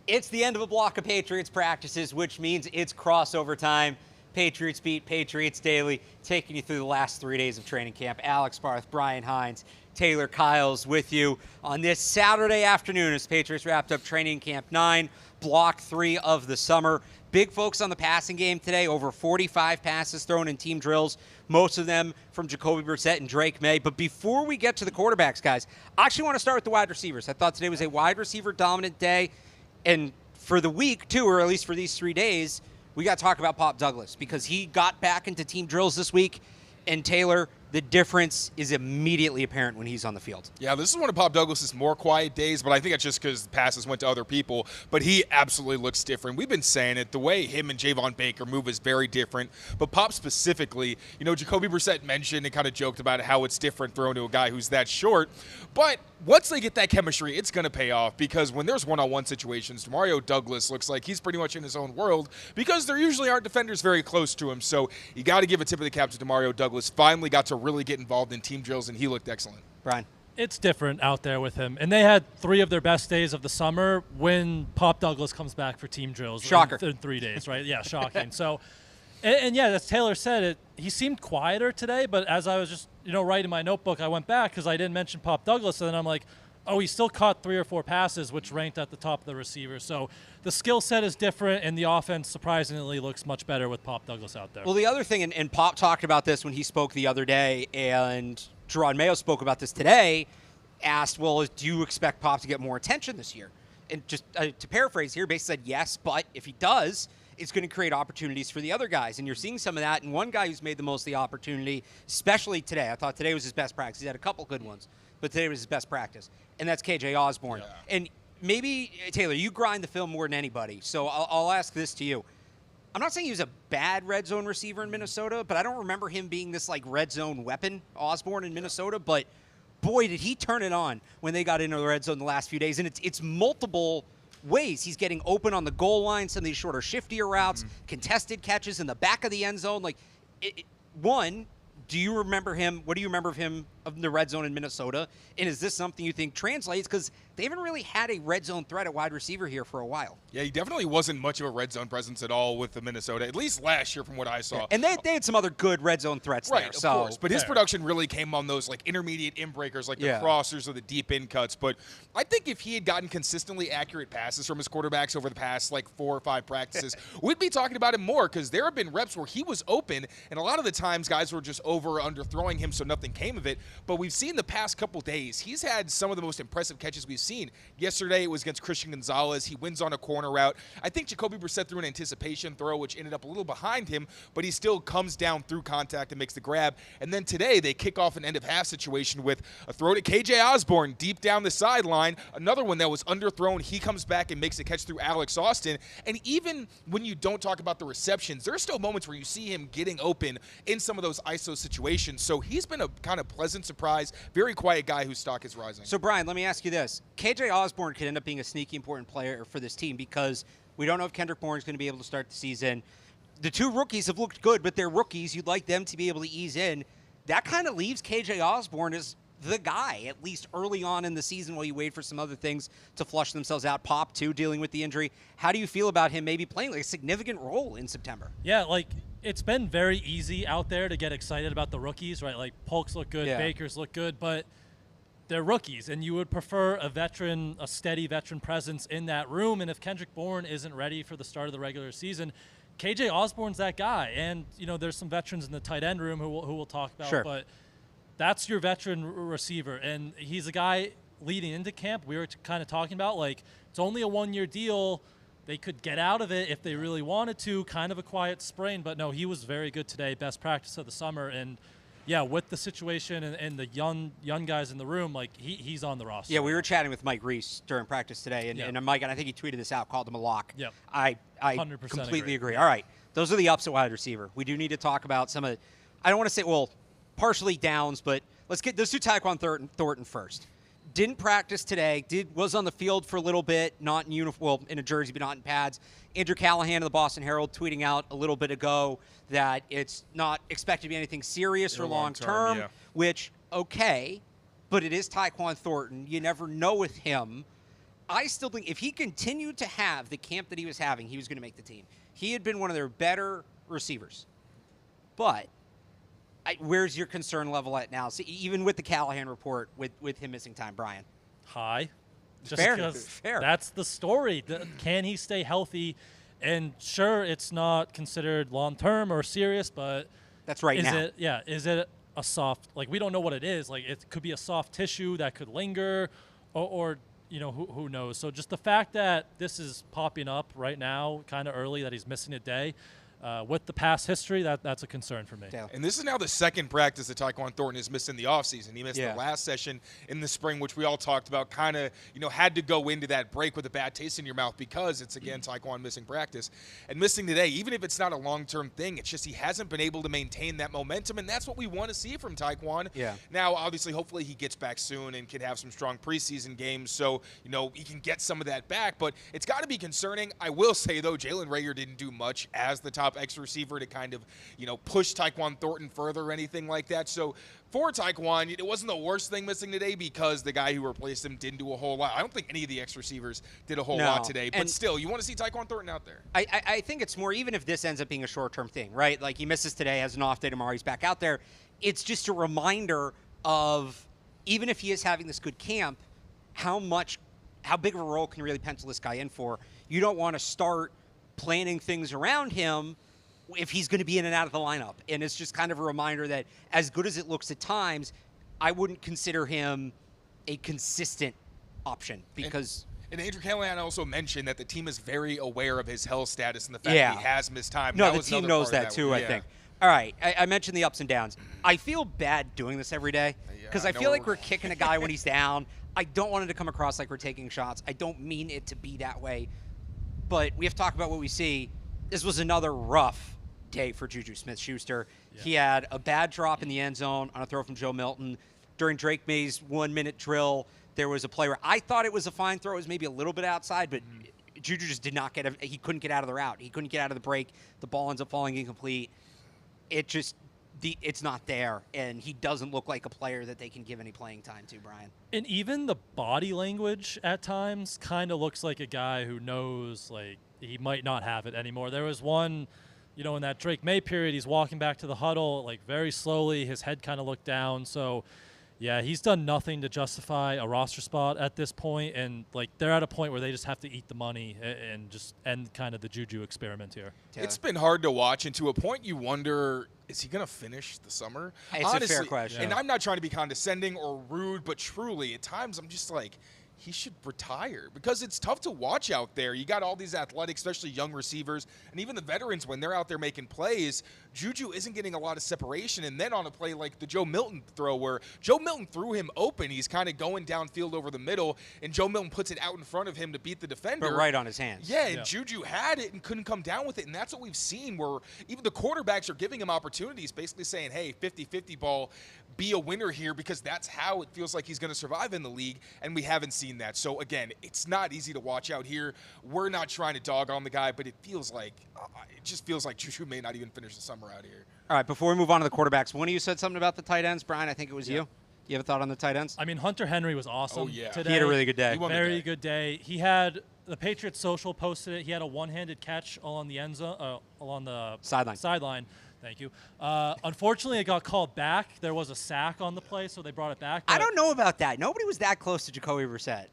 It's the end of a block of Patriots practices, which means it's crossover time. Patriots Beat, Patriots Daily, taking you through the last 3 days of training camp. Alex Barth, Brian Hines, Taylor Kyles with you on this Saturday afternoon as Patriots wrapped up training camp 9, block 3 of the summer. Big focus on the passing game today, over 45 passes thrown in team drills, most of them from Jacobi Brissett and Drake Maye. But before we get to the quarterbacks, guys, I actually want to start with the wide receivers. I thought today was a wide receiver dominant day. And for the week, too, or at least for these 3 days, we got to talk about Pop Douglas because he got back into team drills this week. And Taylor, the difference is immediately apparent when he's on the field. Yeah, this is one of Pop Douglas's more quiet days, but I think it's just because the passes went to other people. But he absolutely looks different. We've been saying it. The way him and Javon Baker move is very different. But Pop specifically, Jacobi Brissett mentioned and kind of joked about how it's different thrown to a guy who's that short. But once they get that chemistry, it's going to pay off because when there's one-on-one situations, Demario Douglas looks like he's pretty much in his own world because there usually aren't defenders very close to him. So you got to give a tip of the cap to Demario Douglas. Finally got to really get involved in team drills, and he looked excellent. Brian? It's different out there with him. And they had 3 of their best days of the summer when Pop Douglas comes back for team drills. Shocker. In 3 days, right? Yeah, shocking. So, and yeah, as Taylor said, he seemed quieter today, but as I was just, writing my notebook, I went back because I didn't mention Pop Douglas, and then I'm like, oh, he still caught 3 or 4 passes, which ranked at the top of the receivers. So the skill set is different, and the offense surprisingly looks much better with Pop Douglas out there. Well, the other thing, and Pop talked about this when he spoke the other day, and Jerron Mayo spoke about this today, asked, well, do you expect Pop to get more attention this year? And just to paraphrase here, basically said yes, but if he does, it's going to create opportunities for the other guys. And you're seeing some of that. And one guy who's made the most of the opportunity, especially today, I thought today was his best practice. He had a couple good ones, but today was his best practice. And that's KJ Osborne. Yeah. And maybe, Taylor, you grind the film more than anybody. So I'll ask this to you. I'm not saying he was a bad red zone receiver in Minnesota, but I don't remember him being this red zone weapon, Osborne in Minnesota. But boy, did he turn it on when they got into the red zone the last few days. And it's multiple ways. He's getting open on the goal line, some of these shorter, shiftier routes, contested catches in the back of the end zone. Do you remember him? What do you remember of him of the red zone in Minnesota? And is this something you think translates? Because they haven't really had a red zone threat at wide receiver here for a while. Yeah, he definitely wasn't much of a red zone presence at all with the Minnesota, at least last year from what I saw. Yeah. And they had some other good red zone threats there. Right, of course. But his production really came on those intermediate in breakers, like the crossers or the deep in cuts. But I think if he had gotten consistently accurate passes from his quarterbacks over the past 4 or 5 practices, we'd be talking about him more because there have been reps where he was open, and a lot of the times guys were just over or under throwing him so nothing came of it. But we've seen the past couple days, he's had some of the most impressive catches we've seen. Yesterday it was against Christian Gonzalez. He wins on a corner route. I think Jacoby Brissett threw an anticipation throw, which ended up a little behind him, but he still comes down through contact and makes the grab. And then today they kick off an end-of-half situation with a throw to KJ Osborne deep down the sideline. Another one that was underthrown. He comes back and makes a catch through Alex Austin. And even when you don't talk about the receptions, there are still moments where you see him getting open in some of those ISO situations. So he's been a kind of pleasant surprise, very quiet guy whose stock is rising. So, Brian, let me ask you this. KJ Osborne could end up being a sneaky important player for this team because we don't know if Kendrick Bourne's going to be able to start the season. The 2 rookies have looked good, but they're rookies. You'd like them to be able to ease in. That kind of leaves KJ Osborne as the guy, at least early on in the season while you wait for some other things to flush themselves out. Pop, too, dealing with the injury. How do you feel about him maybe playing a significant role in September? Yeah, it's been very easy out there to get excited about the rookies, right? Polks look good, Bakers look good, but they're rookies, and you would prefer a steady veteran presence in that room. And if Kendrick Bourne isn't ready for the start of the regular season, KJ Osborne's that guy. And, there's some veterans in the tight end room who we'll talk about, sure. But that's your veteran receiver. And he's a guy leading into camp. We were kind of talking about, it's only a 1-year deal. They could get out of it if they really wanted to, kind of a quiet sprain. But, no, he was very good today, best practice of the summer. And, yeah, with the situation and the young guys in the room, he's on the roster. Yeah, we were chatting with Mike Reese during practice today, and Mike, and I think he tweeted this out, called him a lock. Yep. I 100% completely agree. All right, those are the ups at wide receiver. We do need to talk about some of I don't want to say, partially downs, but let's do Tyquan Thornton first. Didn't practice today. Was on the field for a little bit, not in uniform, in a jersey, but not in pads. Andrew Callahan of the Boston Herald tweeting out a little bit ago that it's not expected to be anything serious or long term, which, okay, but it is Tyquan Thornton. You never know with him. I still think if he continued to have the camp that he was having, he was going to make the team. He had been one of their better receivers. But where's your concern level at now? So even with the Callahan report, with him missing time, Brian? High. Just Fair. because Fair. that's the story. Can he stay healthy? And sure, it's not considered long-term or serious, but that's right now. Is it a soft, like, we don't know what it is. Like, it could be a soft tissue that could linger or you know, who knows. So just the fact that this is popping up right now, kind of early, that he's missing a day, with the past history, that's a concern for me. Yeah. And this is now the second practice that Tyquan Thornton has missed in the offseason. He missed the last session in the spring, which we all talked about, kind of, you know, had to go into that break with a bad taste in your mouth because it's, again, Tyquan missing practice. And missing today, even if it's not a long-term thing, it's just he hasn't been able to maintain that momentum, and that's what we want to see from Tyquan. Yeah. Now, obviously, hopefully he gets back soon and can have some strong preseason games so, you know, he can get some of that back. But it's got to be concerning. I will say, though, Jalen Reagor didn't do much as the top X receiver to kind of, you know, push Tyquan Thornton further or anything like that. So for Tyquan, it wasn't the worst thing missing today because the guy who replaced him didn't do a whole lot. I don't think any of the X receivers did a whole lot today, but still, you want to see Tyquan Thornton out there. I think it's more, even if this ends up being a short-term thing, right? Like, he misses today, has an off day tomorrow, he's back out there. It's just a reminder of, even if he is having this good camp, how big of a role can you really pencil this guy in for? You don't want to start planning things around him if he's going to be in and out of the lineup. And it's just kind of a reminder that as good as it looks at times, I wouldn't consider him a consistent option because... And Andrew Callahan also mentioned that the team is very aware of his health status and the fact that he has missed time. No, the team knows that too, I think. All right, I mentioned the ups and downs. I feel bad doing this every day because I feel like we're kicking a guy when he's down. I don't want it to come across like we're taking shots. I don't mean it to be that way. But we have to talk about what we see. This was another rough day for Juju Smith-Schuster. Yeah. He had a bad drop in the end zone on a throw from Joe Milton. During Drake May's 1-minute drill, there was a play where I thought it was a fine throw. It was maybe a little bit outside, but Juju just did not he couldn't get out of the route. He couldn't get out of the break. The ball ends up falling incomplete. It's not there, and he doesn't look like a player that they can give any playing time to, Brian. And even the body language at times kind of looks like a guy who knows, like, he might not have it anymore. There was one, you know, in that Drake May period, he's walking back to the huddle, like, very slowly. His head kind of looked down. So, yeah, he's done nothing to justify a roster spot at this point, and, like, they're at a point where they just have to eat the money and just end kind of the Juju experiment here. Taylor. It's been hard to watch, and to a point you wonder, is he going to finish the summer? It's honestly, a fair question. And I'm not trying to be condescending or rude, but truly, at times I'm just like, he should retire because it's tough to watch out there. You got all these athletic, especially young receivers, and even the veterans when they're out there making plays. Juju isn't getting a lot of separation, and then on a play like the Joe Milton throw where Joe Milton threw him open, he's kind of going downfield over the middle, and Joe Milton puts it out in front of him to beat the defender. But right on his hands. Yeah, and Juju had it and couldn't come down with it, and that's what we've seen where even the quarterbacks are giving him opportunities, basically saying, hey, 50-50 ball, be a winner here because that's how it feels like he's going to survive in the league, and we haven't seen that. So, again, it's not easy to watch out here. We're not trying to dog on the guy, but it just feels like Juju may not even finish the summer out here. All right, before we move on to the quarterbacks, one of you said something about the tight ends. Brian, I think it was you. You have a thought on the tight ends? I mean, Hunter Henry was awesome today. He had a really good day. Very good day. He had the Patriots social posted it. He had a one-handed catch along the end zone, along the sideline. Thank you. Unfortunately, it got called back. There was a sack on the play, so they brought it back. I don't know about that. Nobody was that close to Jacoby Brissett.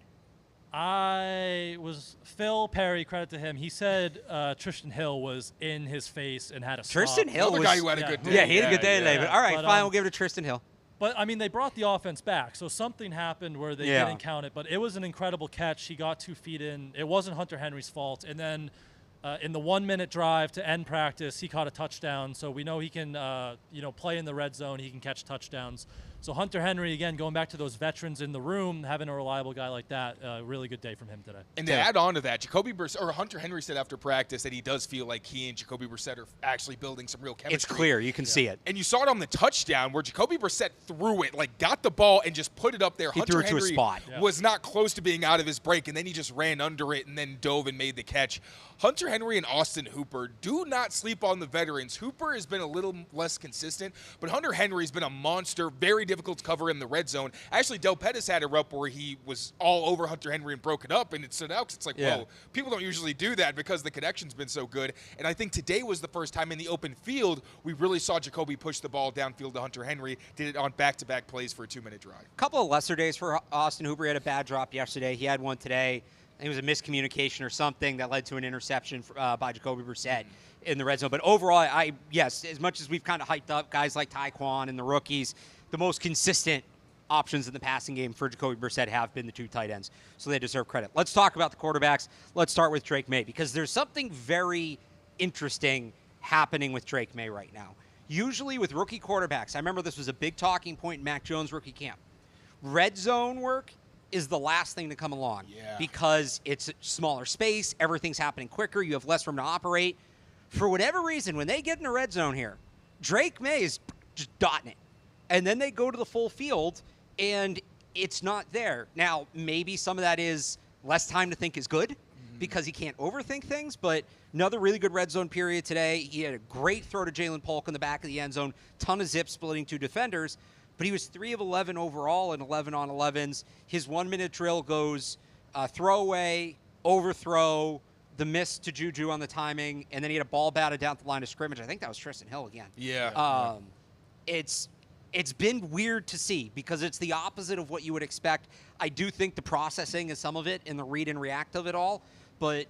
Phil Perry, credit to him. He said Tristan Hill was in his face and had a Tristan stop. Hill was the guy who had a good day. Yeah, he had a good day today. But all right, fine, we'll give it to Tristan Hill. But, I mean, they brought the offense back, so something happened where they didn't count it. But it was an incredible catch. He got 2 feet in. It wasn't Hunter Henry's fault. And then in the 1-minute drive to end practice, he caught a touchdown. So we know he can, play in the red zone. He can catch touchdowns. So Hunter Henry, again, going back to those veterans in the room, having a reliable guy like that, really good day from him today. And to add on to that, Hunter Henry said after practice that he does feel like he and Jacoby Brissett are actually building some real chemistry. It's clear. You can see it. And you saw it on the touchdown where Jacoby Brissett threw it, like got the ball and just put it up there. He threw it to a spot. Was not close to being out of his break, and then he just ran under it and then dove and made the catch. Hunter Henry and Austin Hooper, do not sleep on the veterans. Hooper has been a little less consistent, but Hunter Henry's been a monster, very difficult to cover in the red zone. Actually, Del Pettis had a rep where he was all over Hunter Henry and broke it up, and it stood out because it's like, whoa, people don't usually do that because the connection's been so good. And I think today was the first time in the open field we really saw Jacoby push the ball downfield to Hunter Henry, did it on back-to-back plays for a 2-minute drive. A couple of lesser days for Austin Hooper. He had a bad drop yesterday. He had one today. It was a miscommunication or something that led to an interception by Jacobi Brissett in the red zone. But overall, yes, as much as we've kind of hyped up guys like Tyquan and the rookies, the most consistent options in the passing game for Jacobi Brissett have been the 2 tight ends. So they deserve credit. Let's talk about the quarterbacks. Let's start with Drake Maye, because there's something very interesting happening with Drake Maye right now. Usually with rookie quarterbacks, I remember this was a big talking point in Mac Jones' rookie camp. Red zone work is the last thing to come along because it's smaller space, everything's happening quicker, you have less room to operate. For whatever reason, when they get in the red zone here, Drake Maye is just dotting it. And then they go to the full field, and it's not there. Now, maybe some of that is less time to think is good because he can't overthink things, but another really good red zone period today. He had a great throw to Jalen Polk in the back of the end zone, ton of zip splitting 2 defenders. But he was 3 of 11 overall in 11 on 11s. His 1-minute drill goes throwaway, overthrow, the miss to Juju on the timing, and then he had a ball batted down the line of scrimmage. I think that was Tristan Hill again. Yeah. It's been weird to see because it's the opposite of what you would expect. I do think the processing is some of it and the read and react of it all. But,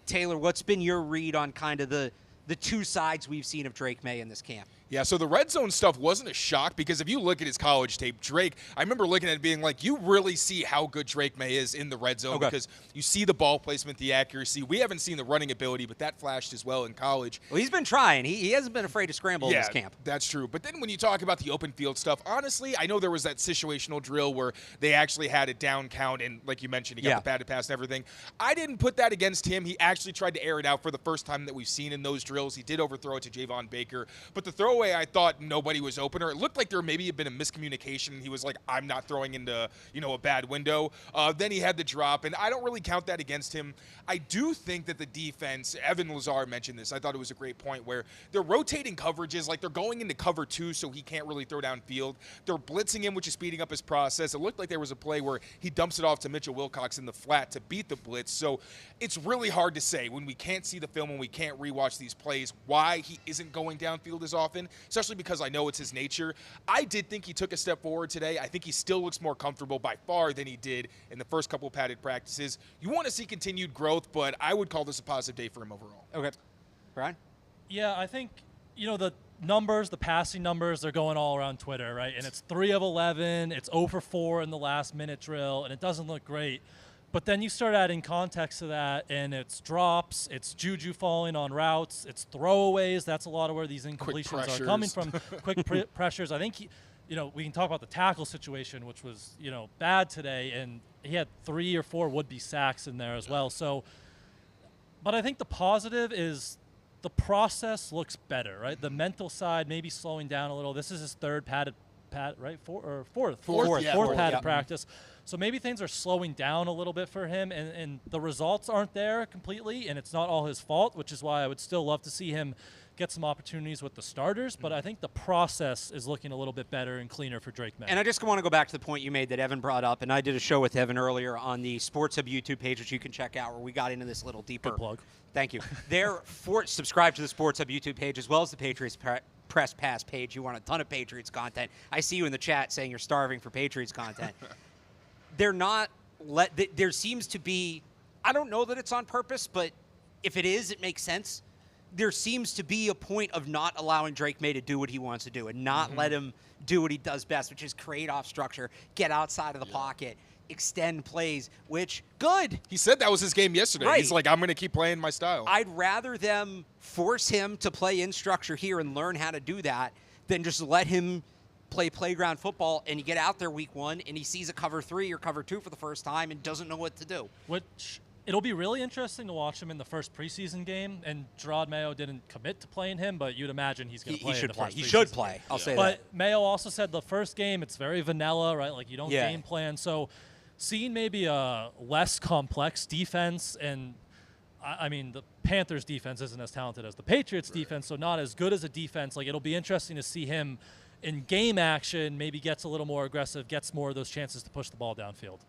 Taylor, what's been your read on kind of the 2 sides we've seen of Drake Maye in this camp? Yeah, so the red zone stuff wasn't a shock because if you look at his college tape, Drake, I remember looking at it being like, you really see how good Drake Maye is in the red zone because you see the ball placement, the accuracy. We haven't seen the running ability, but that flashed as well in college. Well, he's been trying. He hasn't been afraid to scramble in this camp. That's true. But then when you talk about the open field stuff, honestly, I know there was that situational drill where they actually had a down count, and like you mentioned, he got the batted pass and everything. I didn't put that against him. He actually tried to air it out for the first time that we've seen in those drills. He did overthrow it to Javon Baker. But the throwaway, I thought nobody was open, or it looked like there maybe had been a miscommunication. He was like, I'm not throwing into, a bad window. Then he had the drop, and I don't really count that against him. I do think that the defense, Evan Lazar mentioned this, I thought it was a great point, where they're rotating coverages, like they're going into cover 2 so he can't really throw downfield. They're blitzing him, which is speeding up his process. It looked like there was a play where he dumps it off to Mitchell Wilcox in the flat to beat the blitz. So it's really hard to say when we can't see the film and we can't rewatch these plays why he isn't going downfield as often, especially because I know it's his nature. I did think he took a step forward today. I think he still looks more comfortable by far than he did in the first couple of padded practices. You want to see continued growth, but I would call this a positive day for him overall. Okay. Brian? Yeah, I think, the numbers, the passing numbers, they're going all around Twitter, right? And it's 3 of 11, it's 0 for 4 in the last minute drill, and it doesn't look great. But then you start adding context to that, and it's drops, it's Juju falling on routes, it's throwaways. That's a lot of where these incompletions are coming from. Quick pressures. I think, we can talk about the tackle situation, which was, bad today, and he had 3 or 4 would-be sacks in there as well. So, but I think the positive is the process looks better, right? The mental side maybe slowing down a little. This is his 3rd padded, right? Fourth padded practice. So maybe things are slowing down a little bit for him, and the results aren't there completely, and it's not all his fault, which is why I would still love to see him get some opportunities with the starters. But I think the process is looking a little bit better and cleaner for Drake Maye. And I just want to go back to the point you made that Evan brought up, and I did a show with Evan earlier on the Sports Hub YouTube page, which you can check out, where we got into this a little deeper. Good plug. Thank you. Subscribe to the Sports Hub YouTube page as well as the Patriots Press Pass page. You want a ton of Patriots content. I see you in the chat saying you're starving for Patriots content. There seems to be, I don't know that it's on purpose, but if it is, it makes sense. There seems to be a point of not allowing Drake Maye to do what he wants to do and not let him do what he does best, which is create off structure, get outside of the pocket, extend plays, which, good. He said that was his game yesterday. Right. He's like, I'm going to keep playing my style. I'd rather them force him to play in structure here and learn how to do that than just let him play playground football and you get out there week 1 and he sees a cover 3 or cover 2 for the first time and doesn't know what to do. Which it'll be really interesting to watch him in the first preseason game. And Gerard Mayo didn't commit to playing him, but you'd imagine he's going to play. He should play. I'll say that. But Mayo also said the first game it's very vanilla, right? Like you don't game plan. So seeing maybe a less complex defense, and I mean the Panthers defense isn't as talented as the Patriots defense, so not as good as a defense. Like it'll be interesting to see him in game action, maybe gets a little more aggressive, gets more of those chances to push the ball downfield.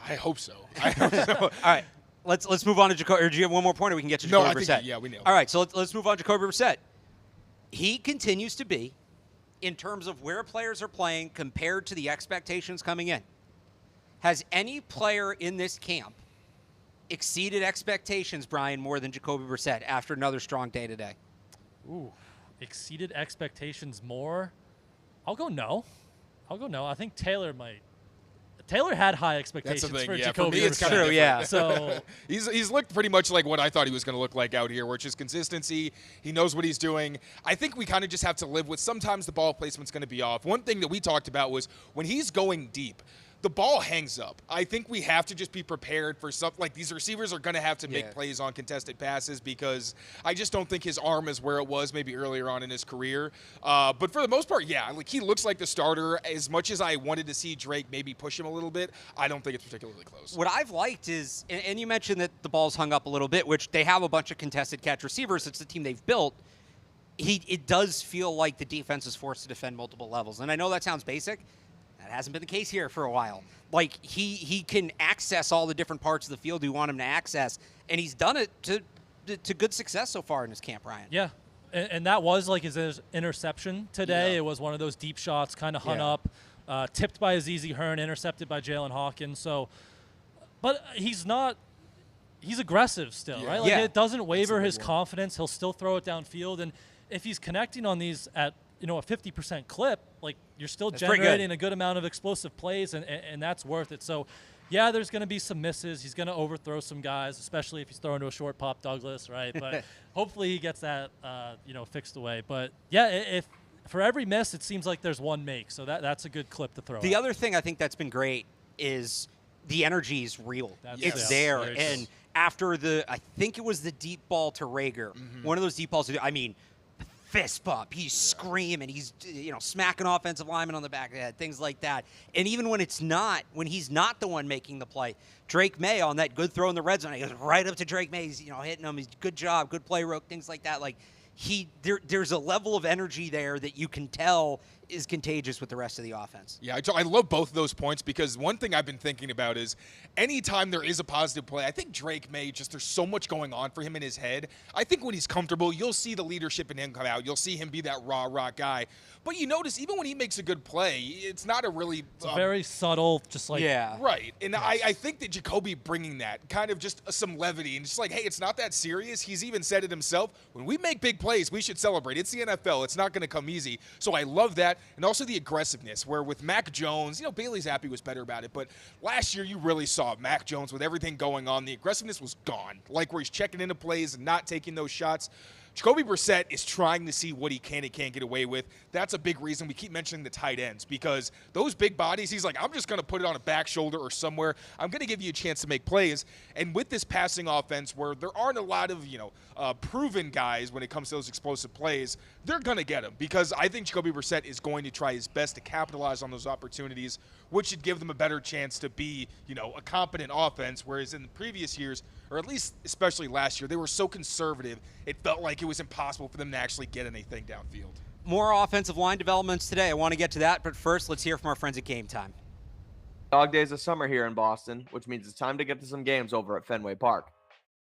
I hope so. I hope so. All right. Let's move on to Jacoby. Or do you have one more point, or we can get to Jacoby Brissett? No, I think, yeah, we nailed it. All right, so let's move on to Jacoby Brissett. He continues to be, in terms of where players are playing compared to the expectations coming in. Has any player in this camp exceeded expectations, Brian, more than Jacoby Brissett after another strong day today? Ooh, exceeded expectations more? I'll go no. I think Taylor might. Taylor had high expectations for Jacoby. For me, it's Brissett. true, yeah. So he's looked pretty much like what I thought he was going to look like out here, which is consistency. He knows what he's doing. I think we kind of just have to live with sometimes the ball placement's going to be off. One thing that we talked about was when he's going deep, the ball hangs up. I think we have to just be prepared for something like these receivers are going to have to make plays on contested passes because I just don't think his arm is where it was maybe earlier on in his career. But for the most part, like he looks like the starter. As much as I wanted to see Drake maybe push him a little bit, I don't think it's particularly close. What I've liked is, and you mentioned that the ball's hung up a little bit, which they have a bunch of contested catch receivers. It's the team they've built. It does feel like the defense is forced to defend multiple levels. And I know that sounds basic. That hasn't been the case here for a while. Like, he can access all the different parts of the field you want him to access, and he's done it to good success so far in his camp, Ryan. yeah, and that was like his interception today. Yeah. It was one of those deep shots, kind of hung up, tipped by Azizi Hearn, intercepted by Jaylen Hawkins. So, but he's aggressive still, right? Like it doesn't waver his confidence. He'll still throw it downfield, and if he's connecting on these at a 50% clip, like you're still generating a good amount of explosive plays, and that's worth it. So, yeah, there's going to be some misses. He's going to overthrow some guys, especially if he's throwing to a short pop Douglas, right? But hopefully he gets that, fixed away. But, yeah, if for every miss, it seems like there's one make. So that's a good clip to throw The out. other thing I think that's been great is the energy is real. It's there. And after I think it was the deep ball to Rager, one of those deep balls, fist bump. He's screaming. He's smacking offensive linemen on the back of the head, things like that. And even when he's not the one making the play, Drake Maye on that good throw in the red zone, he goes right up to Drake Maye. He's hitting him. He's good job, good play, Rook, things like that. Like there's a level of energy there that you can tell is contagious with the rest of the offense. Yeah, I love both of those points because one thing I've been thinking about is anytime there is a positive play, I think Drake Maye, there's so much going on for him in his head. I think when he's comfortable, you'll see the leadership in him come out. You'll see him be that raw guy. But you notice even when he makes a good play, it's not a really... It's very subtle, just like... Yeah. Right. And I think that Jacoby bringing that, kind of just some levity and just like, hey, it's not that serious. He's even said it himself. When we make big plays, we should celebrate. It's the NFL. It's not going to come easy. So I love that. And also the aggressiveness, where with Mac Jones, Bailey Zappi was better about it, but last year you really saw Mac Jones with everything going on. The aggressiveness was gone, like where he's checking into plays and not taking those shots. Jacoby Brissett is trying to see what he can and can't get away with. That's a big reason we keep mentioning the tight ends, because those big bodies, he's like, I'm just going to put it on a back shoulder or somewhere. I'm going to give you a chance to make plays. And with this passing offense where there aren't a lot of, proven guys when it comes to those explosive plays, they're going to get them, because I think Jacoby Brissett is going to try his best to capitalize on those opportunities, which should give them a better chance to be, a competent offense, whereas in the previous years, or at least especially last year, they were so conservative, it felt like it was impossible for them to actually get anything downfield. More offensive line developments today. I want to get to that, but first, let's hear from our friends at Game Time. Dog days of summer here in Boston, which means it's time to get to some games over at Fenway Park.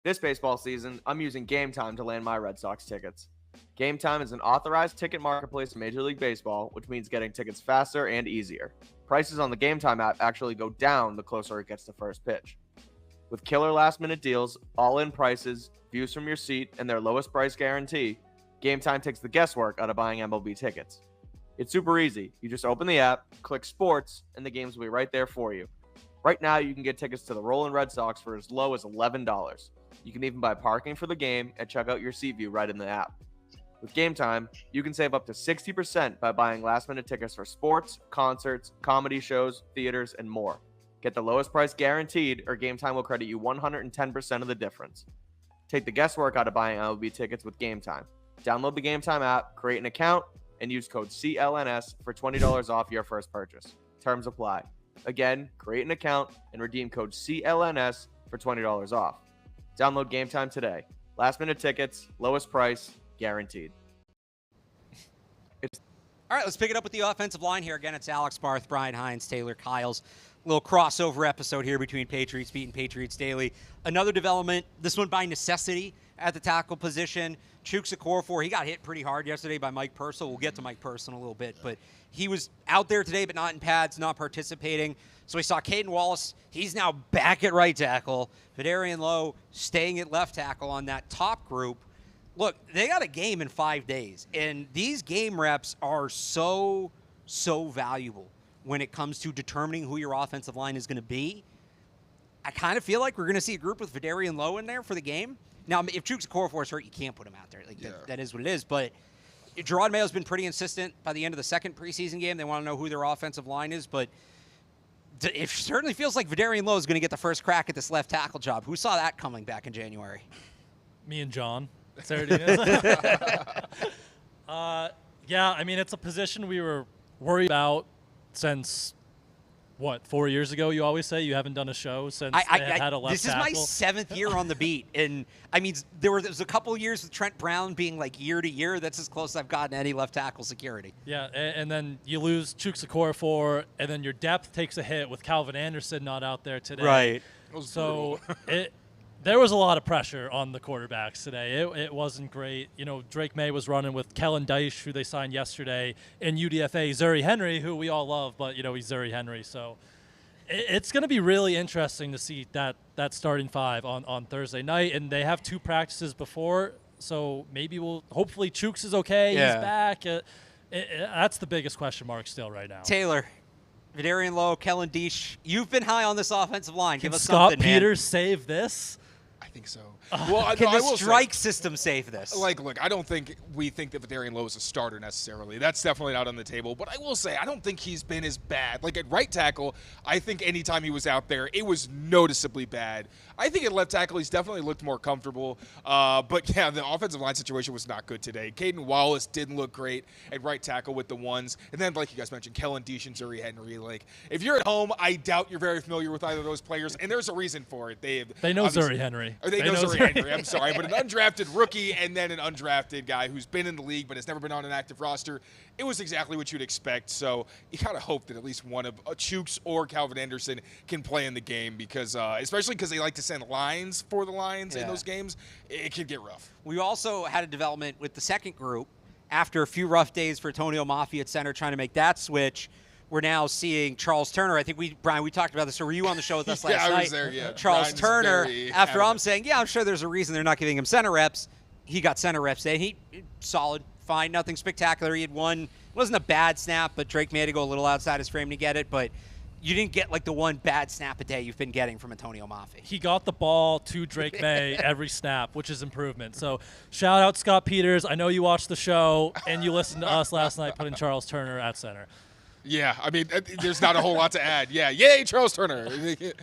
This baseball season, I'm using Game Time to land my Red Sox tickets. Game Time is an authorized ticket marketplace in Major League Baseball, which means getting tickets faster and easier. Prices on the Game Time app actually go down the closer it gets to first pitch. With killer last-minute deals, all-in prices, views from your seat, and their lowest price guarantee, Game Time takes the guesswork out of buying MLB tickets. It's super easy. You just open the app, click Sports, and the games will be right there for you. Right now, you can get tickets to the Rollin' Red Sox for as low as $11. You can even buy parking for the game and check out your seat view right in the app. With Game Time, you can save up to 60% by buying last-minute tickets for sports, concerts, comedy shows, theaters, and more. Get the lowest price guaranteed, or Game Time will credit you 110% of the difference. Take the guesswork out of buying MLB tickets with Game Time. Download the Game Time app, create an account, and use code CLNS for $20 off your first purchase. Terms apply. Again, create an account and redeem code CLNS for $20 off. Download Game Time today. Last minute tickets, lowest price, guaranteed. All right, let's pick it up with the offensive line here. Again, it's Alex, Barth, Brian, Hines, Taylor, Kyles. Little crossover episode here between Patriots Beat and Patriots Daily. Another development, this one by necessity at the tackle position. Chuks Okorafor, he got hit pretty hard yesterday by Mike Purcell. We'll get to Mike Purcell in a little bit, but he was out there today, but not in pads, not participating. So we saw Caden Wallace. He's now back at right tackle. Vidarian Lowe staying at left tackle on that top group. Look, they got a game in 5 days, and these game reps are so valuable when it comes to determining who your offensive line is going to be. I kind of feel like we're going to see a group with Vidarian Lowe in there for the game. Now, if Chuks Okorafor is hurt, you can't put him out there. That is what it is. But Judon Mayo's been pretty insistent by the end of the second preseason game. They want to know who their offensive line is. But it certainly feels like Vidarian Lowe is going to get the first crack at this left tackle job. Who saw that coming back in January? Me and John. Yeah, I mean, it's a position we were worried about since, 4 years ago? You always say you haven't done a show since they had a left tackle. This is my 7th year on the beat. And, I mean, there was a couple years with Trent Brown being like year to year. That's as close as I've gotten to any left tackle security. Yeah, and then you lose Chuks Okorafor, and then your depth takes a hit with Calvin Anderson not out there today. Right. So there was a lot of pressure on the quarterbacks today. It wasn't great. You know, Drake Maye was running with Kellen Dyche, who they signed yesterday, and UDFA Zuri Henry, who we all love, but, you know, he's Zuri Henry. So it's going to be really interesting to see that starting five on Thursday night. And they have 2 practices before, so maybe hopefully Chuks is okay. Yeah. He's back. That's the biggest question mark still right now. Taylor, Vidarian Lowe, Kellen Dyche, you've been high on this offensive line. Can Give us Scott something, Peters save this? I think so. Well, Can I the will strike system save this? Look, I don't think we think that Vidarian Lowe is a starter necessarily. That's definitely not on the table. But I will say, I don't think he's been as bad. Like, at right tackle, I think anytime he was out there, it was noticeably bad. I think at left tackle, he's definitely looked more comfortable. But, yeah, the offensive line situation was not good today. Caden Wallace didn't look great at right tackle with the ones. And then, like you guys mentioned, Kellen Dyche and Zuri Henry. Like, if you're at home, I doubt you're very familiar with either of those players. And there's a reason for it. They know Zuri Henry. Or they know Zuri Henry. I'm sorry. But an undrafted rookie and then an undrafted guy who's been in the league but has never been on an active roster, it was exactly what you'd expect. So you got to hope that at least one of Chuks or Calvin Anderson can play in the game because especially because they like to send lines for the Lions in those games, it could get rough. We also had a development with the second group after a few rough days for Antonio Maffei at center trying to make that switch. We're now seeing Charles Turner. I think Brian, we talked about this. So were you on the show with us last night? Yeah, I was there, yeah. Charles Brian's Turner, after adamant. I'm saying, I'm sure there's a reason they're not giving him center reps. He got center reps today. He solid, fine, nothing spectacular. He had one, it wasn't a bad snap, but Drake Maye had to go a little outside his frame to get it. But you didn't get like the one bad snap a day you've been getting from Antonio Maffei. He got the ball to Drake Maye every snap, which is improvement. So shout out Scott Peters. I know you watched the show and you listened to us last night putting Charles Turner at center. Yeah, I mean, there's not a whole lot to add. Yeah, yay, Charles Turner.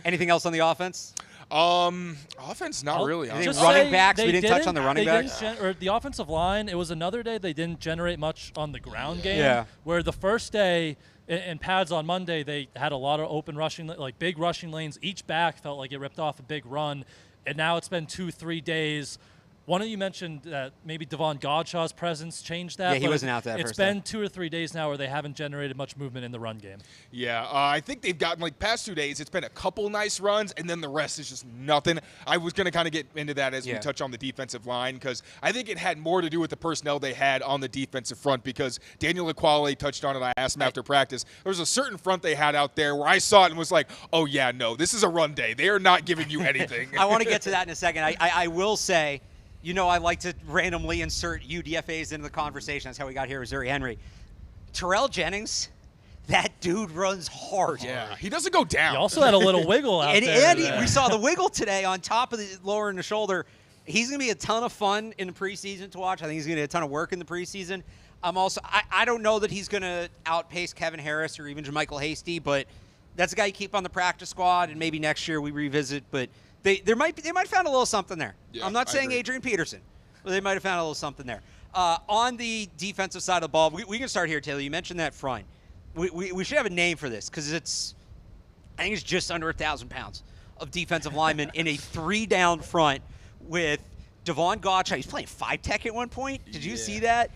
Anything else on the offense? Offense, not really. Just running backs, we didn't touch on the running backs. Or the offensive line, it was another day they didn't generate much on the ground game. Yeah. Where the first day in pads on Monday, they had a lot of open rushing, like big rushing lanes. Each back felt like it ripped off a big run. And now it's been 2-3 days. One of you mentioned that maybe Devon Godshaw's presence changed that. Yeah, he wasn't out that It's first been day. 2 or 3 days now where they haven't generated much movement in the run game. Yeah, I think they've gotten, like, past 2 days, it's been a couple nice runs, and then the rest is just nothing. I was going to kind of get into that as we touch on the defensive line, because I think it had more to do with the personnel they had on the defensive front, because Daniel Equale touched on it. I asked him after practice. There was a certain front they had out there where I saw it and was like, oh, yeah, no, this is a run day. They are not giving you anything. I want to get to that in a second. I will say, you know, I like to randomly insert UDFAs into the conversation. That's how we got here with Zuri Henry. Terrell Jennings, that dude runs hard. Yeah, he doesn't go down. He also had a little wiggle out there. And we saw the wiggle today on top of the lower in the shoulder. He's going to be a ton of fun in the preseason to watch. I think he's going to get a ton of work in the preseason. I don't know that he's going to outpace Kevin Harris or even JaMychal Hasty, but that's a guy you keep on the practice squad, and maybe next year we revisit. But they might have found a little something there. Yeah, I'm not saying Adrian Peterson, but they might have found a little something there. On the defensive side of the ball, we can start here, Taylor. You mentioned that front. We should have a name for this because I think it's just under 1,000 pounds of defensive linemen in a 3-down front with Devon Gottschalk. He's playing 5 tech at one point. Did you see that?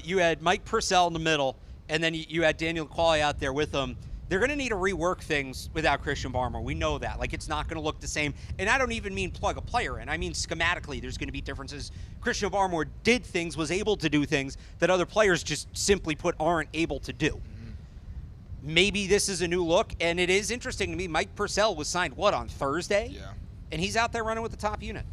You had Mike Purcell in the middle, and then you had Daniel Qualley out there with them. They're going to need to rework things without Christian Barmore. We know that. Like, it's not going to look the same. And I don't even mean plug a player in. I mean schematically there's going to be differences. Christian Barmore did things, was able to do things that other players just simply put aren't able to do. Maybe this is a new look, and it is interesting to me. Mike Purcell was signed, on Thursday? Yeah. And he's out there running with the top unit.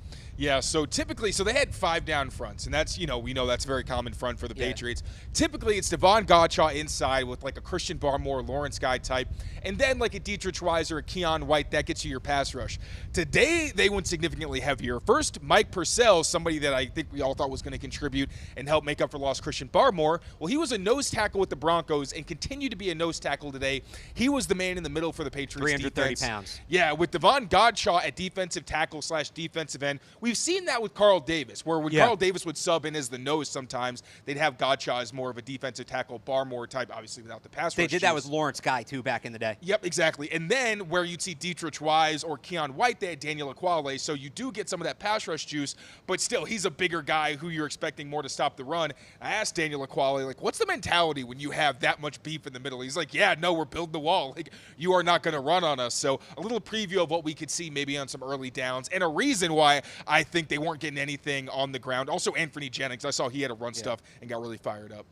Yeah, so typically, they had 5 down fronts, and that's, we know that's a very common front for the Patriots. Typically, it's Devon Godshaw inside with like a Christian Barmore, Lawrence Guy type, and then like a Dietrich Weiser, a Keon White, that gets you your pass rush. Today, they went significantly heavier. First, Mike Purcell, somebody that I think we all thought was going to contribute and help make up for lost Christian Barmore. Well, he was a nose tackle with the Broncos and continued to be a nose tackle today. He was the man in the middle for the Patriots 330 defense. pounds. Yeah, with Devon Godshaw at defensive tackle / defensive end. We've seen that with Carl Davis, where when Carl Davis would sub in as the nose sometimes, they'd have Godshaw as more of a defensive tackle, Barmore type, obviously without the pass rush. They did that with Lawrence Guy, too, back in the day. Yep, exactly. And then where you'd see Dietrich Wise or Keon White, they had Daniel Qualley, so you do get some of that pass rush juice, but still, he's a bigger guy who you're expecting more to stop the run. I asked Daniel Qualley, like, what's the mentality when you have that much beef in the middle? He's like, yeah, no, we're building the wall. Like, you are not going to run on us. So a little preview of what we could see maybe on some early downs, and a reason why I think they weren't getting anything on the ground. Also, Anthony Jennings, I saw he had to run stuff and got really fired up.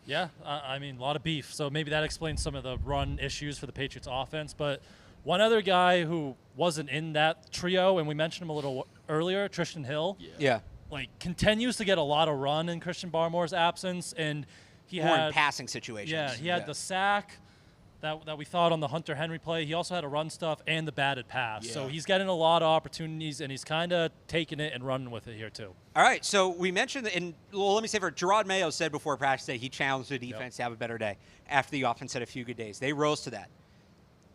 Yeah, I mean, a lot of beef. So maybe that explains some of the run issues for the Patriots offense. But one other guy who wasn't in that trio, and we mentioned him a little earlier, Tristan Hill. Yeah. Like, continues to get a lot of run in Christian Barmore's absence. And he More had in passing situations. Yeah, he had the sack that we thought on the Hunter Henry play. He also had a run stuff and the batted pass. Yeah. So he's getting a lot of opportunities, and he's kind of taking it and running with it here too. All right, so we mentioned, let me say for Gerard Mayo said before practice day he challenged the defense to have a better day after the offense had a few good days. They rose to that.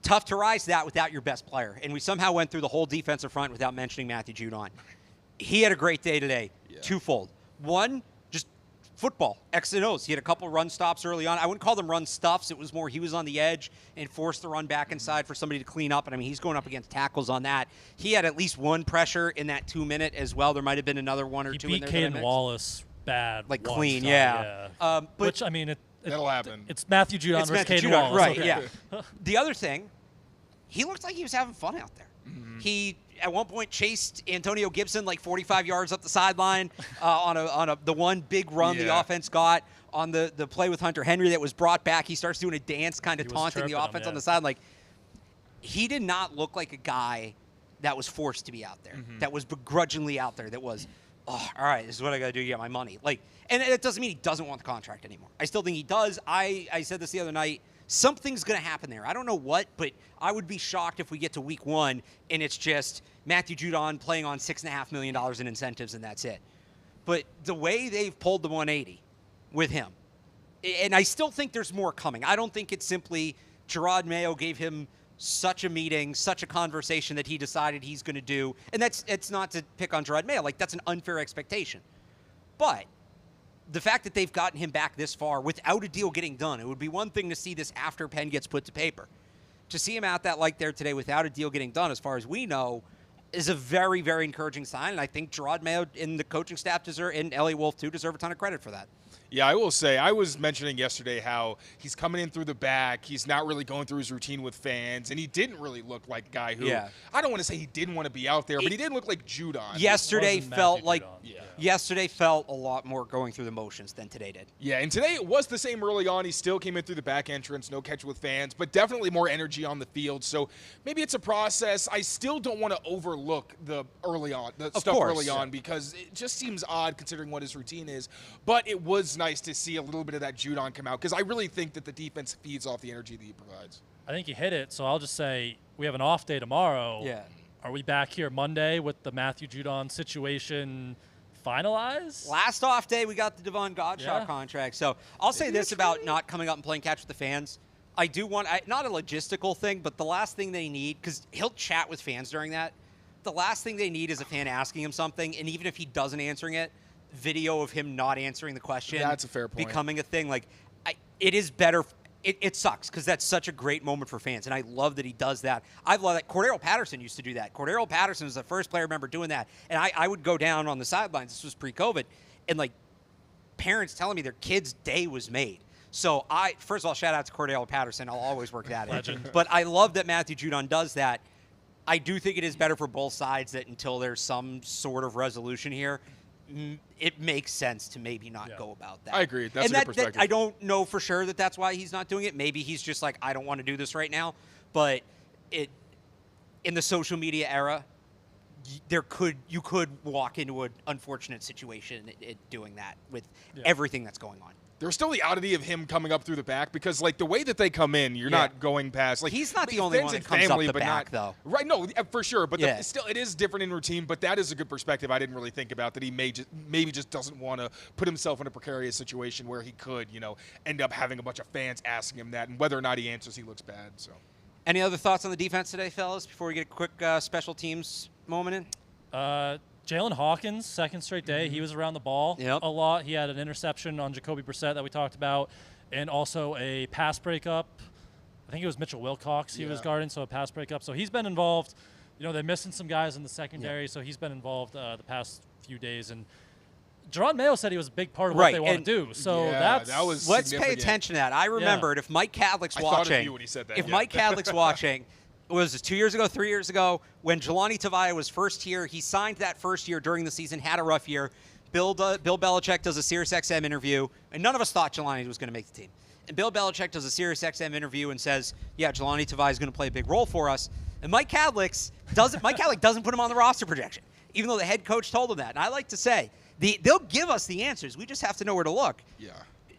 Tough to rise to that without your best player, and we somehow went through the whole defensive front without mentioning Matthew Judon. He had a great day today, twofold. One, just football, X and O's. He had a couple run stops early on. I wouldn't call them run stuffs. It was more he was on the edge and forced the run back inside for somebody to clean up. And, I mean, he's going up against tackles on that. He had at least one pressure in that 2 minute as well. There might have been another one or two in there. He beat Caden Wallace bad. Like clean, But which, I mean, that'll happen. It's Matthew Judon versus Caden Wallace. Right, okay. yeah. The other thing, he looked like he was having fun out there. He at one point chased Antonio Gibson like 45 yards up the sideline on the one big run the offense got on the play with Hunter Henry that was brought back. He starts doing a dance, kind of taunting the offense on the side. Like, he did not look like a guy that was forced to be out there, that was begrudgingly out there, that was, all right, this is what I got to do to get my money. Like, and it doesn't mean he doesn't want the contract anymore. I still think he does. I said this the other night. Something's going to happen there. I don't know what, but I would be shocked if we get to week 1 and it's just Matthew Judon playing on $6.5 million in incentives and that's it. But the way they've pulled the 180 with him, and I still think there's more coming. I don't think it's simply Gerard Mayo gave him such a meeting, such a conversation that he decided he's going to do. And it's not to pick on Gerard Mayo. Like, that's an unfair expectation. But the fact that they've gotten him back this far without a deal getting done, it would be one thing to see this after pen gets put to paper. To see him out that like there today without a deal getting done, as far as we know, is a very, very encouraging sign. And I think Gerard Mayo and the coaching staff deserve, and Ellie Wolf too, deserve a ton of credit for that. Yeah, I will say, I was mentioning yesterday how he's coming in through the back. He's not really going through his routine with fans, and he didn't really look like a guy who, I don't want to say he didn't want to be out there, but he didn't look like Judon. Yesterday felt like, yesterday felt a lot more going through the motions than today did. Yeah, and today it was the same early on. He still came in through the back entrance, no catch with fans, but definitely more energy on the field. So maybe it's a process. I still don't want to overlook the stuff early on, because it just seems odd considering what his routine is. But it was nice to see a little bit of that Judon come out, because I really think that the defense feeds off the energy that he provides. I think you hit it. So I'll just say we have an off day tomorrow. Yeah. Are we back here Monday with the Matthew Judon situation finalized? Last off day, we got the Devon Godshaw contract. So I'll say this about not coming up and playing catch with the fans. I do want, not a logistical thing, but the last thing they need, because he'll chat with fans during that, the last thing they need is a fan asking him something, and even if he doesn't answering it, video of him not answering the question. That's a fair point. Becoming a thing. Like, it is better. It sucks because that's such a great moment for fans, and I love that he does that. I love that. Cordero Patterson used to do that. Cordero Patterson was the first player I remember doing that, and I would go down on the sidelines. This was pre-COVID, and like parents telling me their kid's day was made. So first of all, shout out to Cordell Patterson. I'll always work that in. Legend. But I love that Matthew Judon does that. I do think it is better for both sides that until there's some sort of resolution here, it makes sense to maybe not go about that. I agree. That's a good perspective. I don't know for sure that that's why he's not doing it. Maybe he's just like, I don't want to do this right now. But in the social media era, you could walk into an unfortunate situation doing that with everything that's going on. There's still the oddity of him coming up through the back because, like, the way that they come in, you're not going past. Like, he's not the only one that comes up the back, though. Right? No, for sure. But still, it is different in routine. But that is a good perspective. I didn't really think about that. He maybe just doesn't want to put himself in a precarious situation where he could, end up having a bunch of fans asking him that, and whether or not he answers, he looks bad. So, any other thoughts on the defense today, fellas? Before we get a quick special teams moment in. Jaylen Hawkins, second straight day. He was around the ball a lot. He had an interception on Jacobi Brissett that we talked about, and also a pass breakup. I think it was Mitchell Wilcox he was guarding, so a pass breakup. So he's been involved. They're missing some guys in the secondary, so he's been involved the past few days. And Judon Maye said he was a big part of what they want to do. So that was let's pay attention to that. I remembered if Mike Cadlick's watching. I thought of you when he said that. If Mike Cadlick's watching. Was this 2 years ago, 3 years ago, when Jelani Tavai was first here? He signed that first year during the season, had a rough year. Bill Belichick does a SiriusXM interview, and none of us thought Jelani was going to make the team. And Bill Belichick does a SiriusXM interview and says, yeah, Jelani Tavai is going to play a big role for us. And Mike Cadlick doesn't put him on the roster projection, even though the head coach told him that. And I like to say, they'll give us the answers. We just have to know where to look. Yeah.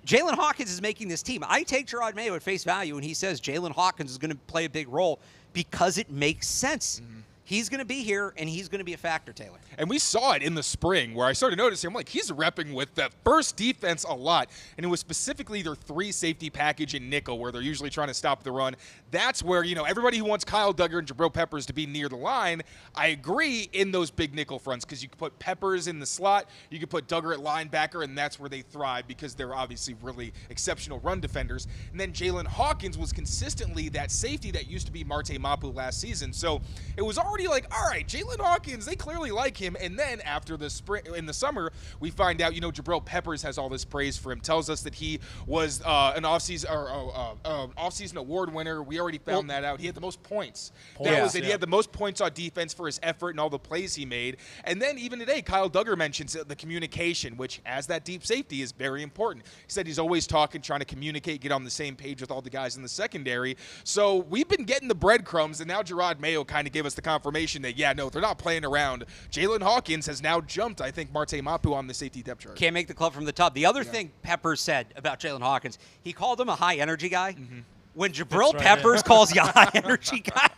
Jaylen Hawkins is making this team. I take Judon Maye at face value, and he says Jaylen Hawkins is going to play a big role because it makes sense. Mm-hmm. He's going to be here, and he's going to be a factor, Taylor. And we saw it in the spring where I started noticing, I'm like, he's repping with that first defense a lot. And it was specifically their 3-safety package in nickel where they're usually trying to stop the run. That's where, everybody who wants Kyle Duggar and Jabril Peppers to be near the line, I agree in those big nickel fronts because you can put Peppers in the slot, you can put Duggar at linebacker, and that's where they thrive because they're obviously really exceptional run defenders. And then Jaylen Hawkins was consistently that safety that used to be Marte Mapu last season. So it was already like, all right, Jaylen Hawkins, they clearly like him. And then after the spring, in the summer, we find out, Jabril Peppers has all this praise for him, tells us that he was an offseason award winner. We already found that out. He had the most points. That was it. He had the most points on defense for his effort and all the plays he made. And then even today, Kyle Duggar mentions the communication, which as that deep safety is very important. He said he's always talking, trying to communicate, get on the same page with all the guys in the secondary. So we've been getting the breadcrumbs, and now Judon Maye kind of gave us the confirmation that, they're not playing around. Jaylen Hawkins has now jumped, I think, Marte Mapu on the safety depth chart. Can't make the club from the top. The other thing Peppers said about Jaylen Hawkins, he called him a high-energy guy. Mm-hmm. When Jabril Peppers calls you a high-energy guy,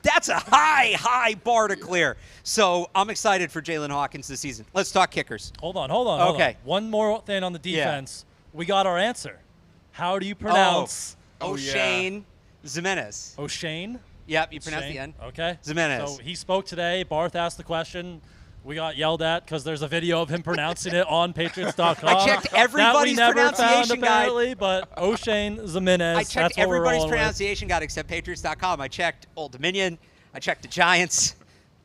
that's a high bar to clear. So I'm excited for Jaylen Hawkins this season. Let's talk kickers. Hold on. Okay. One more thing on the defense. We got our answer. How do you pronounce Oshane Ximines? Oshane? Yep, you pronounce the N. Okay. Ximines. So he spoke today. Barth asked the question. We got yelled at because there's a video of him pronouncing it on Patriots.com. I checked everybody's pronunciation guide. But Oshane Ximines. I checked everybody's pronunciation guide except Patriots.com. I checked Old Dominion. I checked the Giants.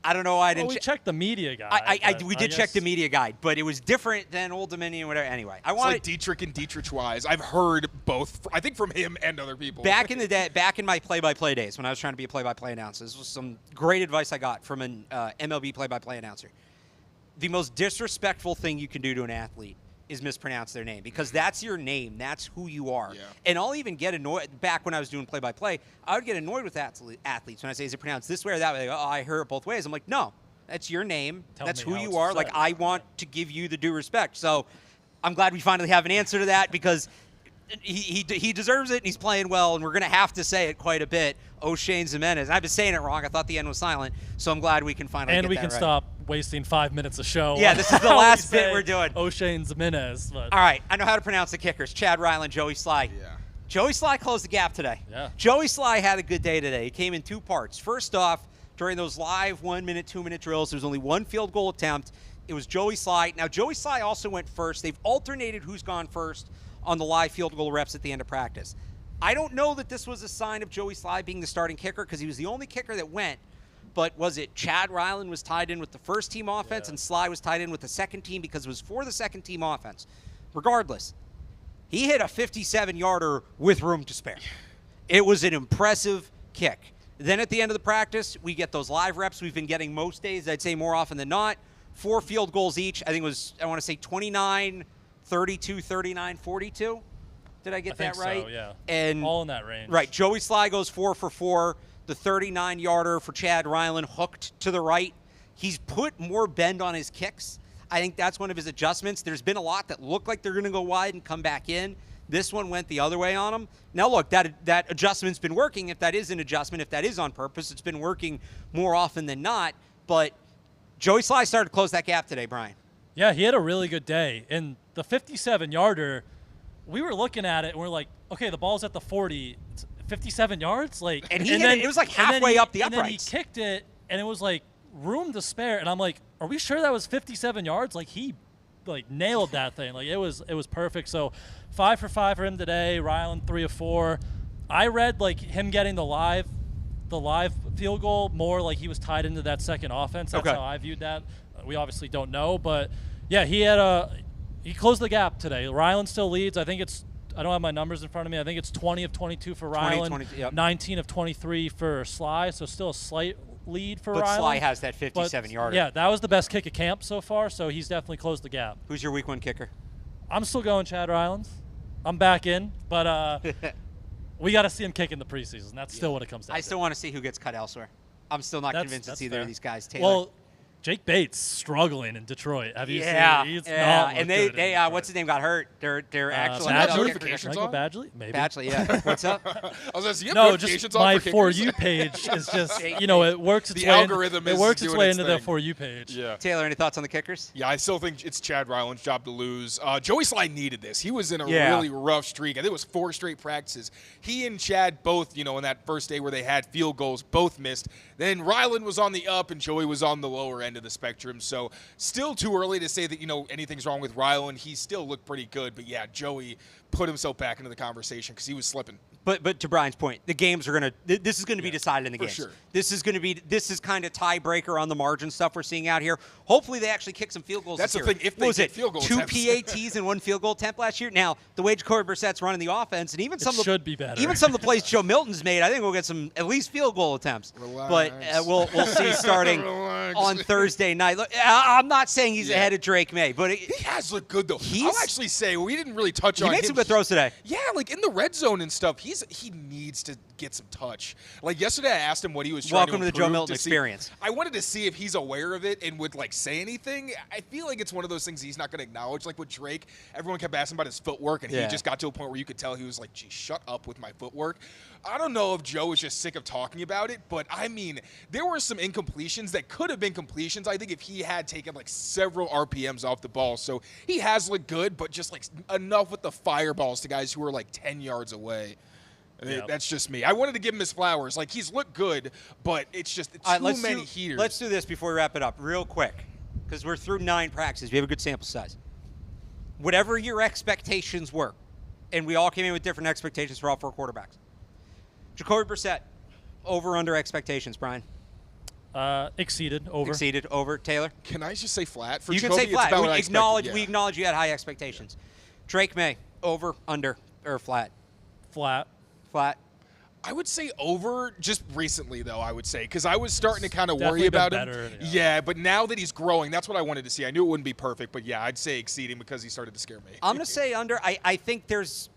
I don't know why I didn't. We checked the media guide. We did check the media guide, but it was different than Old Dominion, whatever. Anyway, it's like Dietrich and Dietrich Wise. I've heard both. I think from him and other people. Back in the day, back in my play-by-play days, when I was trying to be a play-by-play announcer, this was some great advice I got from an MLB play-by-play announcer. The most disrespectful thing you can do to an athlete is mispronounce their name because that's your name. That's who you are. Yeah. And I'll even get annoyed. Back when I was doing play-by-play, I would get annoyed with athletes when I say, is it pronounced this way or that way? They go, I heard it both ways. I'm like, no, that's your name. That's who you are. Like, I want to give you the due respect. So I'm glad we finally have an answer to that because he deserves it and he's playing well, and we're going to have to say it quite a bit. Oshane Ximines. I've been saying it wrong. I thought the N was silent, so I'm glad we can finally get that right. And we can stop wasting 5 minutes of show. Yeah, this is the last bit we're doing. Oshane Ximines. But. All right, I know how to pronounce the kickers. Chad Ryland, Joey Slye. Yeah. Joey Slye closed the gap today. Yeah. Joey Slye had a good day today. He came in 2 parts. First off, during those live 1-minute, 2-minute drills, there was only 1 field goal attempt. It was Joey Slye. Now, Joey Slye also went first. They've alternated who's gone first on the live field goal reps at the end of practice. I don't know that this was a sign of Joey Slye being the starting kicker because he was the only kicker that went. But was it Chad Ryland was tied in with the first team offense and Slye was tied in with the second team because it was for the second team offense? Regardless, He hit a 57-yarder with room to spare. It was an impressive kick. Then at the end of the practice, we get those live reps we've been getting most days, I'd say more often than not. 4 field goals each. I think it was, I want to say 29, 32, 39, 42. Did I get that right? So, yeah. And all in that range. Right. Joey Slye goes 4 for 4. The 39-yarder for Chad Ryland hooked to the right. He's put more bend on his kicks. I think that's one of his adjustments. There's been a lot that look like they're going to go wide and come back in. This one went the other way on him. Now, look, that adjustment's been working. If that is an adjustment, if that is on purpose, it's been working more often than not. But Joey Slye started to close that gap today, Brian. Yeah, he had a really good day. And the 57-yarder, we were looking at it, and we're like, okay, the ball's at the 40. It's 57 yards? Like, and then it was like halfway up the uprights. And then he kicked it, and it was like room to spare. And I'm like, are we sure that was 57 yards? Like, he nailed that thing. Like, it was perfect. So 5 for 5 for him today. Ryland 3 of 4. I read like him getting the live field goal more like he was tied into that second offense. That's how I viewed that. We obviously don't know, but yeah, he closed the gap today. Ryland still leads. I don't have my numbers in front of me. I think it's 20 of 22 for Ryland, 19 of 23 for Slye, so still a slight lead for Ryland. But Slye has that 57-yarder. Yeah, that was the best kick of camp so far, so he's definitely closed the gap. Who's your week 1 kicker? I'm still going Chad Ryland. I'm back in, but we got to see him kick in the preseason. That's still what it comes down to. I still want to see who gets cut elsewhere. I'm still not convinced it's either of these guys. Taylor. Well, Jake Bates struggling in Detroit. Have you seen? He's not and they what's his name got hurt. They're actually notifications Michael Badgley, maybe. Badgley, yeah. What's up? I was going to say, just my For You page is just it works its the way. Algorithm it is works its doing way its into the thing. For You page. Yeah. Taylor, any thoughts on the kickers? Yeah, I still think it's Chad Ryland's job to lose. Joey Slye needed this. He was in a really rough streak. I think it was 4 straight practices. He and Chad both, in that first day where they had field goals, both missed. Then Ryland was on the up and Joey was on the lower end of the spectrum. So still too early to say that, anything's wrong with Ryland. He still looked pretty good. But, yeah, Joey put himself back into the conversation because he was slipping. But to Brian's point, the games are this is going to be decided in the games. Sure. This is kind of tiebreaker on the margin stuff we're seeing out here. Hopefully they actually kick some field goals. That's this the year. thing. If they get field goal 2 attempts. PATs and 1 field goal attempt last year. Now the way Jacobi Brissett's running the offense, and even some should be better. Even some of the plays Joe Milton's made, I think we'll get some at least field goal attempts. Relax. But we'll see starting on Thursday night. Look, I'm not saying he's ahead of Drake May, but he has looked good though. I'll actually say we didn't really touch on him. He made some good throws today. Yeah, like in the red zone and stuff. He needs to get some touch. Like yesterday, I asked him what he was trying to improve. Welcome to the Joe Milton experience. I wanted to see if he's aware of it and would say anything. I feel like it's one of those things he's not going to acknowledge. Like with Drake, everyone kept asking about his footwork, and he just got to a point where you could tell he was like, "Gee, shut up with my footwork." I don't know if Joe is just sick of talking about it, but I mean, there were some incompletions that could have been completions. I think if he had taken several RPMs off the ball, so he has looked good, but just enough with the fireballs to guys who are 10 yards away. Yep. That's just me. I wanted to give him his flowers. He's looked good, but it's just too many heaters. Let's do this before we wrap it up real quick because we're through 9 practices. We have a good sample size. Whatever your expectations were, and we all came in with different expectations for all 4 quarterbacks. Jacobi Brissett, over under expectations, Brian? Exceeded, over. Exceeded, over. Taylor? Can I just say flat? For you Jacoby, can say flat. We acknowledge you had high expectations. Drake May, over, under, or flat? Flat. Flat. I would say over just recently, though, I would say, because I was starting to kind of worry about him. Yeah, but now that he's growing, that's what I wanted to see. I knew it wouldn't be perfect, but yeah, I'd say exceeding because he started to scare me. I'm going to say under. I think there's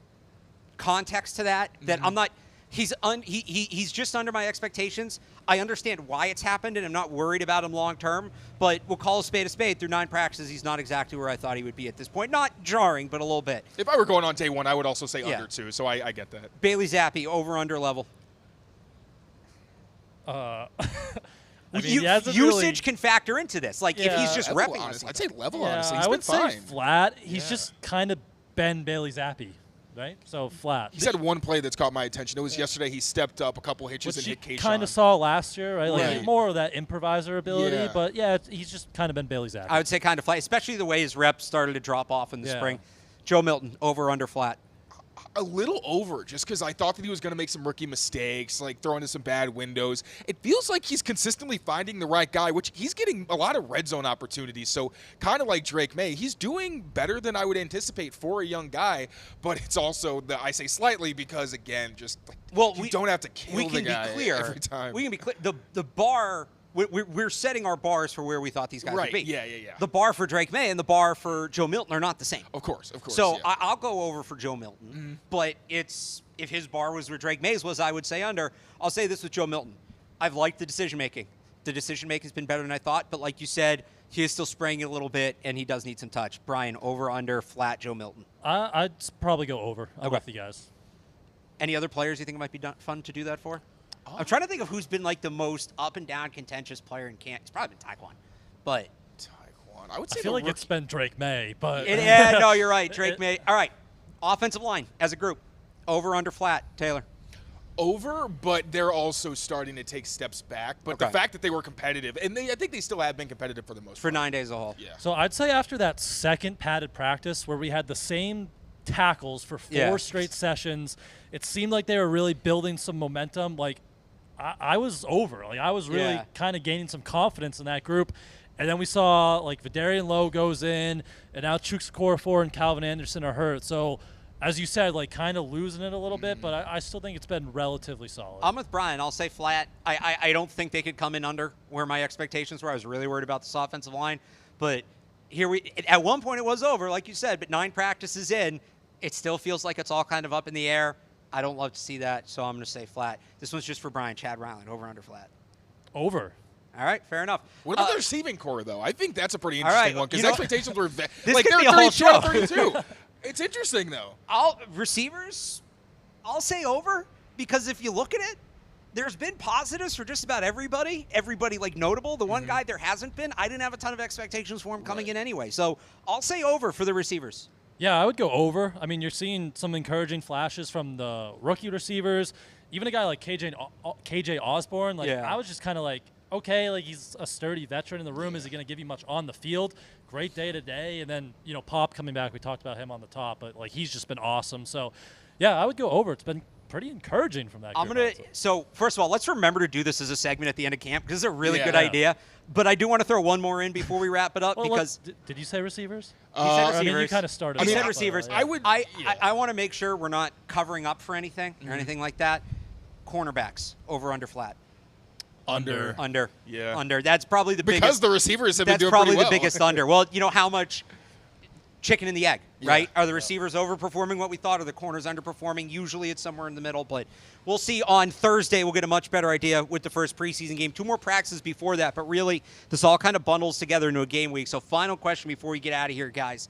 context to that I'm not – he's just under my expectations. I understand why it's happened, and I'm not worried about him long term. But we'll call a spade a spade. Through 9 practices, he's not exactly where I thought he would be at this point. Not jarring, but a little bit. If I were going on day 1, I would also say under too. So I get that. Bailey Zappi, over under level. Usage can factor into this. If he's just repping, I'd say level. Honestly, he's I would been fine. say flat. He's just kind of been Bailey Zappi. Right? So flat. He's had one play that's caught my attention. It was yesterday. He stepped up a couple hitches and hit Kayshawn. Kind of saw last year, right? More of that improviser ability. But, he's just kind of been Bailey Zappi. I would say kind of flat, especially the way his reps started to drop off in the spring. Joe Milton, over, under, flat. A little over, just because I thought that he was going to make some rookie mistakes, like throw into some bad windows. It feels like he's consistently finding the right guy, which he's getting a lot of red zone opportunities. So kind of like Drake Maye, he's doing better than I would anticipate for a young guy. But it's also, I say slightly because, again, just you don't have to kill the guy every time. We can be clear. The bar, we're setting our bars for where we thought these guys would be. Yeah. The bar for Drake Maye and the bar for Joe Milton are not the same. Of course. So yeah. I'll go over for Joe Milton, but if his bar was where Drake Maye's was, I would say under. I'll say this with Joe Milton. I've liked the decision-making. The decision-making has been better than I thought, but like you said, he is still spraying it a little bit, and he does need some touch. Brian, over, under, flat, Joe Milton. I'd probably go over. I'm with you guys. Any other players you think it might be fun to do that for? I'm trying to think of who's been like the most up and down contentious player in camp. It's probably been Tyquan, but Tyquan. I would say I feel like it's been Drake Maye, but yeah, no, you're right, Drake Maye. All right, offensive line as a group, over, under, flat, Taylor. Over, but they're also starting to take steps back. But the fact that they were competitive, and I think they still have been competitive for the most part. For 9 days as a whole. Yeah. So I'd say after that second padded practice where we had the same tackles for 4 straight sessions, it seemed like they were really building some momentum. Like I was over. Like I was really kind of gaining some confidence in that group. And then we saw like Vidarian Lowe goes in, and now Chukwuekorfor and Calvin Anderson are hurt. So as you said, like kind of losing it a little bit, but I still think it's been relatively solid. I'm with Brian. I'll say flat. I don't think they could come in under where my expectations were. I was really worried about this offensive line. But at one point it was over, like you said, but 9 practices in, it still feels like it's all kind of up in the air. I don't love to see that, so I'm going to say flat. This one's just for Brian. Chad Ryland, over, under, flat. Over. All right, fair enough. What about the receiving core, though? I think that's a pretty interesting one because expectations were like they're 32. It's interesting, though. Receivers, I'll say over because if you look at it, there's been positives for just about everybody. Everybody, like, notable. The one guy there hasn't been. I didn't have a ton of expectations for him coming in anyway. So I'll say over for the receivers. Yeah, I would go over. I mean, you're seeing some encouraging flashes from the rookie receivers. Even a guy like KJ Osborne. Like, I was just kind of like, okay, like he's a sturdy veteran in the room. Is he going to give you much on the field? Great day today. And then, Pop coming back. We talked about him on the top, but like he's just been awesome. So, yeah, I would go over. It's been pretty encouraging from that group. So, first of all, let's remember to do this as a segment at the end of camp because it's a really good idea. But I do want to throw one more in before we wrap it up because did you say receivers? He said receivers. I mean, you kind of started. He said receivers. I would. I want to make sure we're not covering up for anything or anything like that. Cornerbacks, over, under, flat. Under. Yeah. Under. That's probably the biggest. Because the receivers have been doing probably pretty well. the biggest under. Well, how much chicken and the egg, right? Yeah. Are the receivers overperforming what we thought? Are the corners underperforming? Usually it's somewhere in the middle, but we'll see on Thursday. We'll get a much better idea with the first preseason game. 2 more practices before that, but really this all kind of bundles together into a game week. So final question before we get out of here, guys.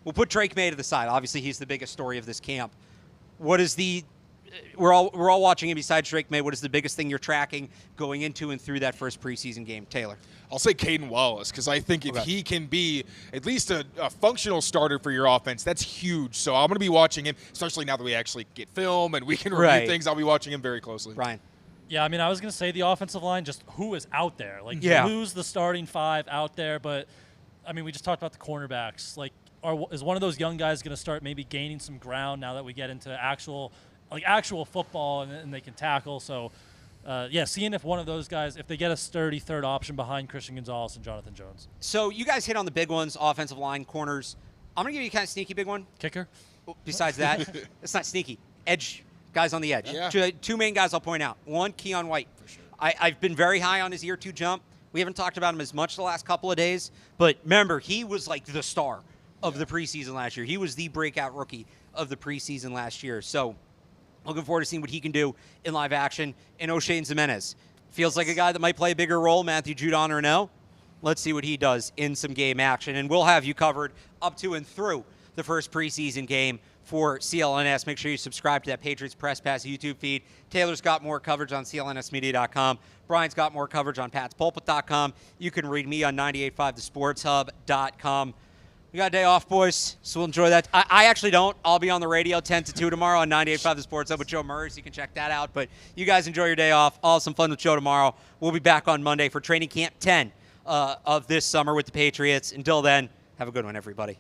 We'll put Drake Maye to the side. Obviously, he's the biggest story of this camp. What is we're all watching him besides Drake Maye. What is the biggest thing you're tracking going into and through that first preseason game? Taylor. I'll say Caden Wallace because I think if he can be at least a functional starter for your offense, that's huge. So I'm going to be watching him, especially now that we actually get film and we can review things. I'll be watching him very closely. Ryan. Yeah, I mean, I was going to say the offensive line, just who is out there. Like, who's the starting 5 out there? But, I mean, we just talked about the cornerbacks. Like, is one of those young guys going to start maybe gaining some ground now that we get into actual football and they can tackle? So, seeing if one of those guys, if they get a sturdy third option behind Christian Gonzalez and Jonathan Jones. So you guys hit on the big ones, offensive line, corners. I'm going to give you a kind of sneaky big one. Kicker? Besides that, it's not sneaky. Edge, guys on the edge. Yeah. 2 main guys I'll point out. One, Keon White. For sure. I've been very high on his year 2 jump. We haven't talked about him as much the last couple of days, but remember, he was like the star of the preseason last year. He was the breakout rookie of the preseason last year. So looking forward to seeing what he can do in live action. And Oshane Ximines feels like a guy that might play a bigger role. Matthew Judon or no. Let's see what he does in some game action. And we'll have you covered up to and through the first preseason game for CLNS. Make sure you subscribe to that Patriots Press Pass YouTube feed. Taylor's got more coverage on CLNSmedia.com. Brian's got more coverage on patspulpit.com. You can read me on 98.5thesportshub.com. We got a day off, boys, so we'll enjoy that. I actually don't. I'll be on the radio 10 to 2 tomorrow on 98.5 The Sports Hub with Joe Murray, so you can check that out. But you guys enjoy your day off. I'll have some fun with Joe tomorrow. We'll be back on Monday for Training Camp 10 of this summer with the Patriots. Until then, have a good one, everybody.